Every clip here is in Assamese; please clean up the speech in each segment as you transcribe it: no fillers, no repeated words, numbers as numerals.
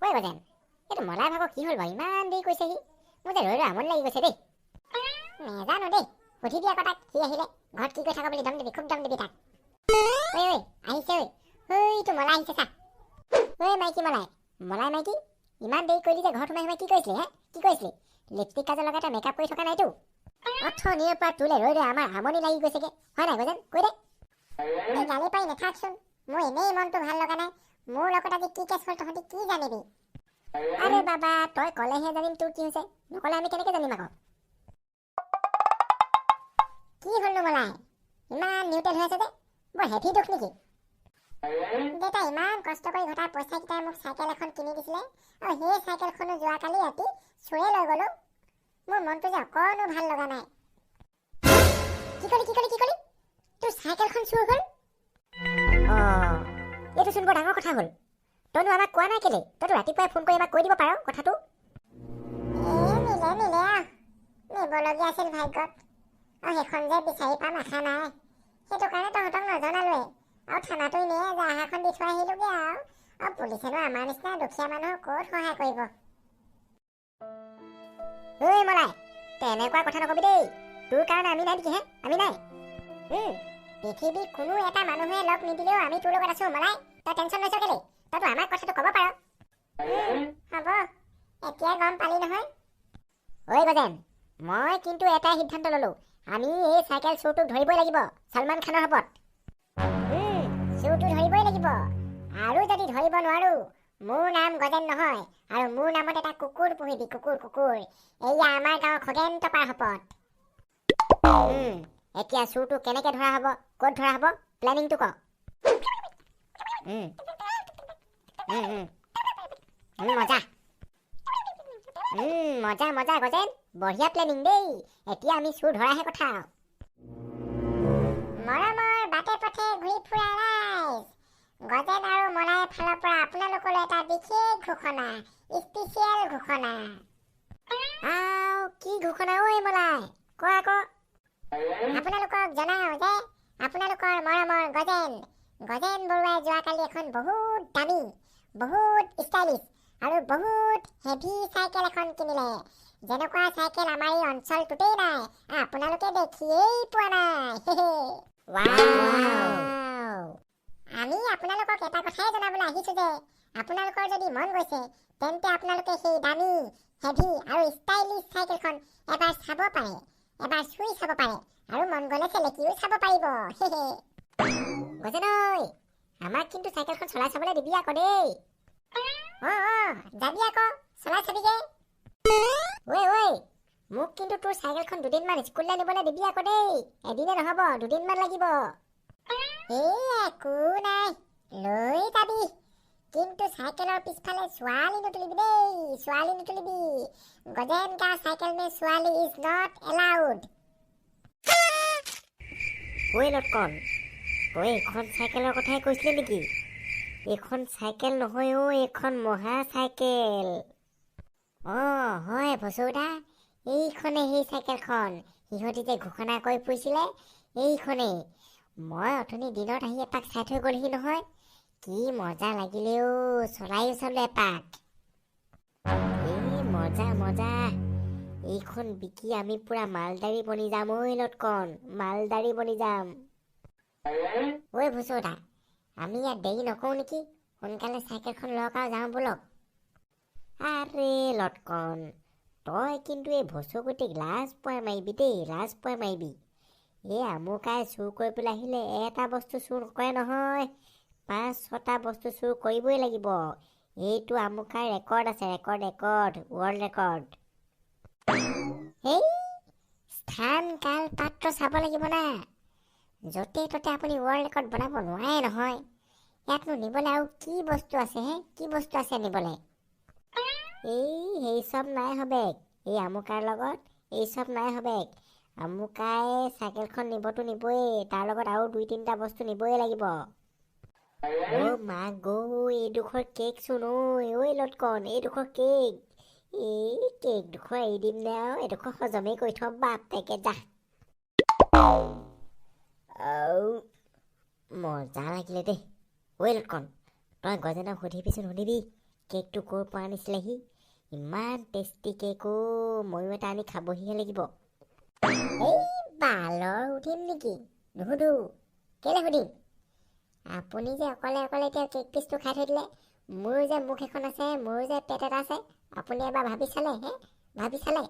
ঐ গজেন, এইটো মলাই ভাগৰ কি হ'ল বাৰু? ইমান দেৰি কৈছেহি। মোৰ যে ৰৈ আমনি লাগি গৈছে দেই। নেজানো দেই, সুধি দিয়া কথা। সি আহিলে ঘৰত কি কৰি থাকা বুলি দম দিবি, খুব দম দিবি তাক। ঐ আহিছে ঐ। ঐটো মলাই আহিছে চা। ঐ মাইকী মলাই, মলাই মাইকী, ইমান দেৰি কৰিলি যে ঘৰত সোমাই কি কৰিছিলি হে? কি কৰিছিলি? লিপষ্টিক কাজল লগাই তই মেকআপ কৰি থকা নাইতো? অথনিৰ পৰা তোলে ৰৈ আমাৰ আমনি লাগি গৈছেগে, হয় নাই গজেন? কৈ দে। এই গালি পাৰি নাথাকচোন, মোৰ এনেই মনটো ভাল লগা নাই। মোৰ লগত আজি কি কেছ হ'ল তহঁতি কি জানিবি? আৰে বাবা, তই ক'লেহে জানিম তোৰ কি হৈছে, নক'লে আমি কেনেকে জানিম আকৌ? কি হ'লনো মলাই? ইমান নিউটেল হৈ আছে যে, বৰ হেভি দুখ নেকি? দেউতা ইমান কষ্ট কৰি ঘটা পইচাকেইটাই মোক চাইকেল এখন কিনি দিছিলে, আৰু সেই চাইকেলখনো যোৱাকালি ৰাতি চুৰে লৈ গ'লো। মোৰ মনটো যে অকণো ভাল লগা নাই। কি কলি? তোৰ চাইকেলখন চুৰ হ'ল? এইটো চোন বৰ ডাঙৰ কথা হ'ল। তইনো আমাক কোৱা নাই কেলে? তইতো ৰাতিপুৱাই ফোন কৰি আমাক কৈ দিব পাৰ কথাটো। নিবলগীয়া আছিল ভাগ্যত, আৰু সেইখন যে বিচাৰি পাম আশা নাই। সেইটো কাৰণে তহঁতক নজনালোৱে, আৰু থানাটো এনেই এজাহাৰখন দি থৈ আহিলোগে আৰু পুলিচেনো আমাৰ নিচিনা দুখীয়া মানুহক ক'ত সহায় কৰিব? ঐ মলাই, তই এনেকুৱা কথা নকবি দেই। তোৰ কাৰণে আমি নাই নেকি হে? আমি নাই। পৃথিৱীৰ কোনো এটা মানুহে লগ নিদিলেও আমি তোৰ লগত আছো মলাই। তই টেনশ্যন লৈছ কেলে? তইতো আমাক কথাটো ক'ব পাৰ। হ'ব, এতিয়া গম পালি নহয়। ঐ গজেন, মই কিন্তু এটাই সিদ্ধান্ত ললো, আমি এই চাইকেল চোৰটোক ধৰিবই লাগিব, ছলমান খানৰ হপত। চোৰটো ধৰিবই লাগিব, আৰু যদি ধৰিব নোৱাৰো, মোৰ নাম গজেন নহয়, আৰু মোৰ নামত এটা কুকুৰ পুহিবি, কুকুৰ। এয়া আমাৰ গাঁৱৰ খগেন টপাৰ হপত। এতিয়া চোৰটো কেনেকে ধৰা হ'ব, ক'ত ধৰা হ'ব, প্লেনিংটো ক। মজা গজেন, বঢ়িয়া প্লেনিং দেই। এতিয়া আমি চোৰ ধৰাহে কথা। মৰমৰ বাটে পথে ঘূৰি ফুৰা ৰাইজ, গজেন আৰু মলাইৰ ফালৰ পৰা আপোনালোকলৈ এটা বিশেষ ঘোষণা, স্পেচিয়েল ঘোষণা। কি ঘোষণা ঐ মলাই? কোৱা আকৌ। আপোনালোকক জনাও যে আপোনালোকৰ মৰমৰ গজেন বৰুৱাই যোৱাকালি এখন বহুত দামী, বহুত ষ্টাইলিছ আৰু বহুত হেভি চাইকেল এখন কিনিলে। যেনেকুৱা চাইকেল আমাৰ এই অঞ্চলটোতেই নাই, আপোনালোকে দেখিয়েই পোৱা নাই। আমি আপোনালোকক এটা কথাই জনাবলৈ আহিছো যে আপোনালোকৰ যদি মন গৈছে, তেন্তে আপোনালোকে সেই দামী, হেভি আৰু ষ্টাইলিছ চাইকেলখন এবাৰ চাব পাৰে, এবাৰ চুই চাব পাৰে, আৰু মন গ'লে চেলেকিও চাব পাৰিব। গজেন ঐ, আমাক কিন্তু চাইকেলখন চলাই চাবলৈ দিবি আকৌ দেই। যাবি আকৌ, চলাই চাবিগে। ঐ, মোক কিন্তু তোৰ চাইকেলখন দুদিনমান স্কুললৈ নিবলৈ দিবি আকৌ দেই। এদিনে নহ'ব, দুদিনমান লাগিব। একো নাই, লৈ যাবি, কিন্তু চাইকেলৰ পিছফালে ছোৱালী নুতুলিবি দেই, ছোৱালী নুতুলিবি। গজেন কা চাইকেল মে ছোৱালী ইজ নট এলাউড। ঐ লটকন, তই এইখন চাইকেলৰ কথাই কৈছিলি নেকি? এইখন চাইকেল নহয় এইখন মহা চাইকেল। হয় ভচৌদা, এইখনে সেই চাইকেলখন সিহঁতি যে ঘোষণা কৰি ফুৰিছিলে, এইখনেই। মই অথনি দিনত আহি এপাক চাই থৈ গ'লহি নহয়, কি মজা লাগিলে চলাইও চালো এপাক। মজা, এইখন বিকি আমি পুৰা মালদাৰী বনি যাম। ঐ লটকন, মালদাৰী বনি যাম। ঐ ভচৌদা, আমি ইয়াত দেৰি নকৰো নেকি? সোনকালে চাইকেলখন লওক আৰু যাওঁ বলক। আৰে লটকন, তই কিন্তু এই ভচকুটিক লাজ পোৱাই মাৰিবি দেই, লাজ পোৱাই মাৰিবি। এই আমুকাই চুৰ কৰি পেলাই আহিলে এটা বস্তু চুৰ নকৰে নহয়, 5-6টা বস্তু চুৰ কৰিবই লাগিব। এইটো আমুকাৰ ৰেকৰ্ড আছে, ৰেকৰ্ড, ৱৰ্ল্ড ৰেকৰ্ড। সেই স্থান কাল পাত্ৰ চাব লাগিব না, য'তে ত'তে আপুনি ৱৰ্ল্ড ৰেকৰ্ড বনাব নোৱাৰে নহয়। ইয়াতনো নিবলৈ আৰু কি বস্তু আছে হে? কি বস্তু আছে নিবলৈ? সেই চব নাই হবেক, এই আমুকাৰ লগত এই চব নাই হবেক। আমুকাই চাইকেলখন নিবতো নিবই, তাৰ লগত আৰু 2-3টা বস্তু নিবই লাগিব। মা গৌ, এইডোখৰ কেক চোন। ঐ লটকন, এইডোখৰ কেক। এই কেক ডোখৰ এৰি দিম নে আৰু? এইডোখৰ হজমেই কৰি থম বাপেকে যা। মজা লাগিলে দেই। ঐ লটকন, তই গজেনক সুধিবিচোন, কেকটো ক'ৰ পৰা আনিছিলেহি? ইমান টেষ্টি কেক ময়ো এটা আনি খাবহিহে লাগিব। এই বালৰ সুধিম নেকি? নুসুধো। কেলে সুধিম? আপুনি যে অকলে অকলে এতিয়া কেক পিচটো খাই থৈ দিলে। মোৰো যে মুখ এখন আছে, মোৰো যে পেট এটা আছে। আপুনি এবাৰ ভাবি চালে হে? ভাবি চালে?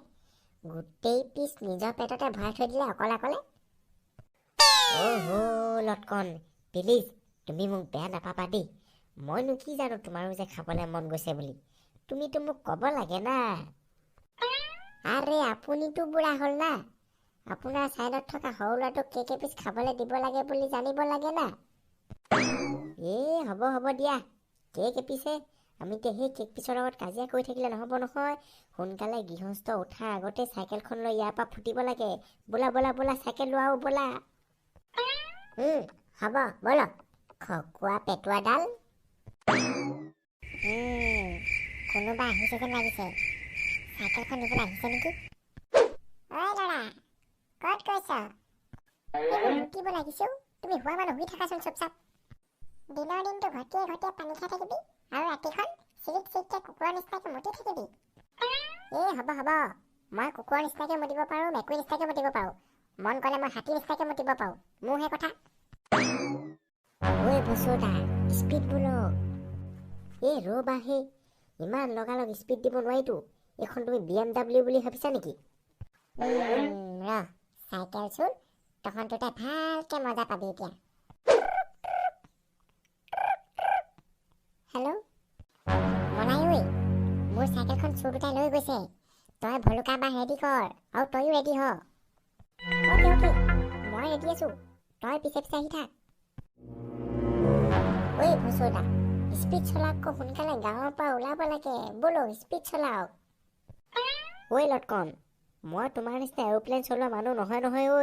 গোটেই পিচ নিজৰ পেটতে ভৰাই থৈ দিলে অকলে অকলে। লটকন, প্লিজ তুমি মোক বেয়া নাপাবা দেই। মইনো কি জানো তোমাৰো যে খাবলৈ মন গৈছে বুলি। তুমিতো মোক ক'ব লাগে না। আৰে আপুনিতো বুঢ়া হ'ল না। আপোনাৰ চাইডত থকা সৰু ল'ৰাটোক কেক এপিচ খাবলৈ দিব লাগে বুলি জানিব লাগে না। হ'ব দিয়া, কেক এপিচে। আমিতো সেই কেক পিচৰ লগত কাজিয়া কৰি থাকিলে নহ'ব নহয়। সোনকালে গৃহস্থ উঠাৰ আগতে চাইকেলখন লৈ ইয়াৰ পৰা ফুটিব লাগে। বোলা বোলা বোলা, চাইকেল লোৱাও বোলা। হ'ব বলক। খকুৱা পেটুৱাডাল। কোনোবা আহিছে যেন লাগিছে। চাইকেলখন নিবলৈ আহিছে নেকি? ঐ ল'ৰা, ক'ত গৈছ? লুটিব লাগিছেও। তুমি হোৱা মানুহ শুই থাকাচোন চুপচাপ। দিনৰ দিনটো ঘটিয়ে ঘটিয়ে পানী খাই থাকিবি আৰু ৰাতিখন চিৰিক চিৰিককে কুকুৰৰ নিচিনাকে মুতি থাকিবি। হ'ব। মই কুকুৰৰ নিচিনাকে মুতিব পাৰোঁ, মেকুৰী নিচিনাকে মুতিব পাৰোঁ। মন গ'লে মই হাতী নিচিনাকে মুতিব পাৰোঁ। মোৰহে কথা। ঐ বচোদা, স্পীড বোলক। ৰ'বা হে, ইমান লগালগ স্পীড দিব নোৱাৰিতো। এইখন তুমি BMW বুলি ভাবিছা নেকি? চাইকেল চোৰ তহঁততে ভালকে মজা পাবি এতিয়া। হেল্ল' মনাই ঐ, মোৰ চাইকেলখন চোৰ দুটাই লৈ গৈছে। তই ভলুকা বাঁহ ৰেডি কৰ আৰু তইও ৰেডি হ। অ'কে, মই ৰেডি আছো। তই পিছে পিছে আহি থাক। ঐ ভুচুদা, স্পীড চলাওক, সোনকালে গাঁৱৰ পৰা ওলাব লাগে। বোলো স্পীড চলাওক। ঐ লটকন, মই তোমাৰ নিচিনা এৰোপ্লেন চলোৱা মানুহ নহয় ঐ।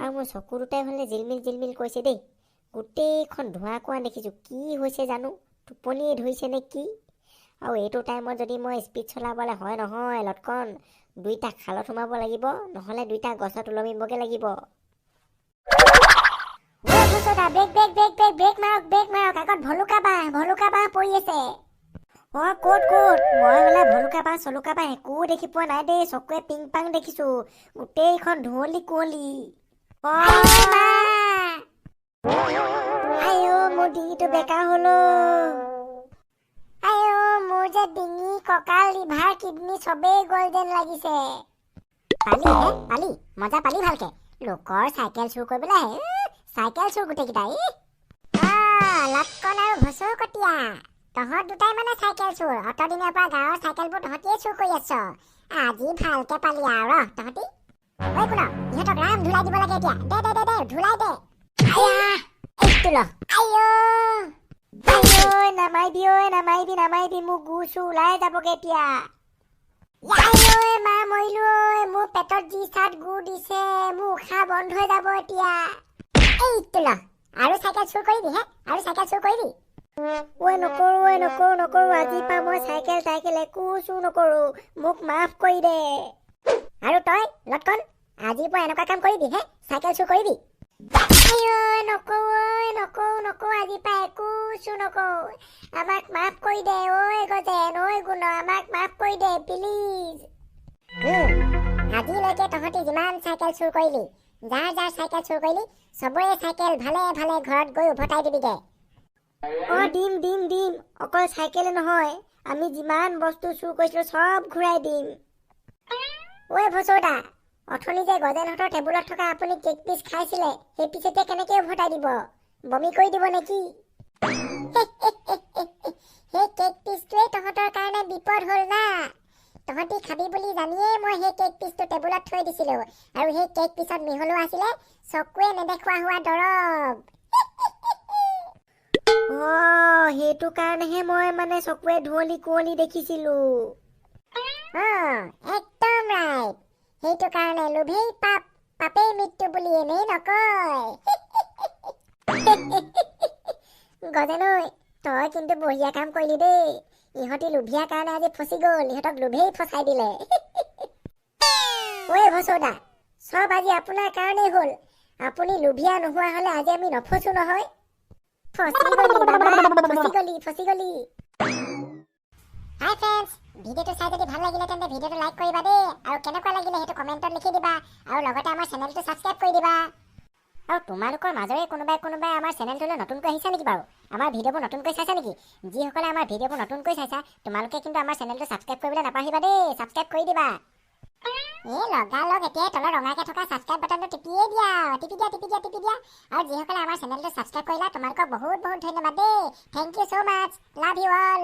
আৰু মোৰ চকু দুটাই হ'লে জিলমিল কৈছে দেই। গোটেইখন ধোঁৱা কোৱা দেখিছোঁ। কি হৈছে জানো? টোপনিয়ে ধৰিছে নে কি? আৰু এইটো টাইমত যদি মই স্পীড চলাবলৈ হয় নহয় লটকন, দুইটা খালত সোমাব লাগিব, নহ'লে দুইটা গছত ওলমিবগে লাগিব। ব্ৰেক মাৰক। আগত ভলুকা বাঁহ পৰি আছে। ক'ত? মই হ'লে ভলুকা বাঁহ চলুকা বাঁহ একো দেখি পোৱা নাই দেই। চকুৱে পিং পাং দেখিছো। গোটেইখন ধুঁৱলি কুঁৱলি। মোৰ ডিঙিটো বেকা হলো। মোৰ যে ডিঙি, কঁকাল, লিভাৰ, কিডনী চবেই গ'ল যেন লাগিছে। পালি মজা পালি ভালকে। লোকৰ চাইকেল চুৰ কৰিবলৈ আহে। চাইকেল চুৰ গোটেইকেইটাই। লটকন আৰু ভচৌ কটীয়া, তহঁত দুটাই মানে চাইকেল চুৰ। অতদিনৰ পৰা গাঁৱৰ চাইকেলবোৰ তহঁতিয়ে চুৰ কৰি আছ। আজি ভালকে পালি আৰু তহঁতি। ঐ কোন, ইহঁতক ৰাম ধুলাই দিব লাগে এতিয়া। দে ধুলাই দে। নামাৰিবি, মোৰ গু চু ওলাই যাবগে এতিয়া। মা মৰিলো ঐ, মোৰ পেটত যি চাট গু দিছে, মোৰ উশাহ বন্ধ হৈ যাব এতিয়া। আৰু চাইকেল চুৰ কৰিবি হে? নকৰো। আজিৰ পৰা মই চাইকেল একো চুৰ নকৰো। মোক মাফ কৰি দে। আৰু তই লটকন, আজিৰ পৰা এনেকুৱা কাম কৰিবি হে? চাইকেল চুৰ কৰিবি? নকৰো। আজিৰ পৰা একো চুৰ নকৰো। আমাক মাফ কৰি দে ঐ গজেন, ঐ গুণ, আমাক মাফ কৰি দে প্লিজ। আজিলৈকে তহঁতি যিমান চাইকেল চুৰ কৰিলি, যাৰ চাইকেল চুৰ কৰিলি, চবৰে চাইকেল ভালে ভালে ঘৰত গৈ উভতাই দিবিগে। দিম। অকল চাইকেলে নহয়, আমি যিমান বস্তু চুৰ কৰিছিলো চব ঘূৰাই দিম। ঐ ভচৌদা, অথনি যে গজেনহঁতৰ টেবুলত থকা আপুনি কেক পিচ খাইছিলে, সেই পিচ এতিয়া কেনেকে উভতাই দিব? বমি কৰি দিব নেকি? সেই কেক পিচটোৱে তহঁতৰ কাৰণে বিপদ হ'ল না। তহঁতি খাবি বুলি জানিয়ে মই সেই কেক পিচটো টেবুলত থৈ দিছিলো। আৰু সেই কেক পিচত মিহলোৱা আছিলে চকুৱে নেদেখুৱা হোৱা দৰৱ। সেইটো কাৰণেহে মই মানে চকুৱে ধুঁৱলি কুঁৱলি দেখিছিলো। একদম ৰাইট। সেইটো কাৰণে লোভেই পাপ, পাপেই মৃত্যু বুলি এনেই নকয়। গজেন ঐ, তই কিন্তু বঢ়িয়া কাম কৰিলি দেই। ইহঁতি লোভিয়া কাৰণে আজি ফচি গ'ল। ইহঁতক লোভেই ফচাই দিলে। ঐ ভচৌদা, চব আজি আপোনাৰ কাৰণেই হ'ল। আপুনি লোভিয়া নোহোৱা হ'লে আজি আমি নফচো নহয়। ফচি গলি বাবা, ফচি গলি। হাই ফ্ৰেণ্ডছ, ভিডিঅ'টো চাই যদি ভাল লাগিলে তেন্তে ভিডিঅ'টো লাইক কৰিবা দেই আৰু কেনেকুৱা লাগিলে সেইটো কমেণ্টত লিখি দিবা আৰু লগতে আমাৰ চেনেলটো ছাবস্ক্ৰাইব কৰি দিবা। আৰু তোমালোকৰ মাজৰে কোনোবাই আমাৰ চেনেলটোলৈ নতুনকৈ আহিছা নেকি বাৰু? আমাৰ ভিডিঅ'বোৰ নতুনকৈ চাইছা নেকি? যিসকলে আমাৰ ভিডিঅ'বোৰ নতুনকৈ চাইছা তোমালোকে কিন্তু আমাৰ চেনেলটো ছাবস্ক্ৰাইব কৰিবলৈ নাপাহৰিবা দেই, ছাবস্ক্ৰাইব কৰি দিবা। লগালগ এতিয়াই তলত ৰঙাকৈ থকা ছাবস্ক্ৰাইব বাটনটো টিপিয়ে দিয়া, টিপি দিয়া। আৰু যিসকলে আমাৰ চেনেলটো ছাবস্ক্ৰাইব কৰিলা তোমালোকক বহুত বহুত ধন্যবাদ দেই। Thank you so' much, love you all.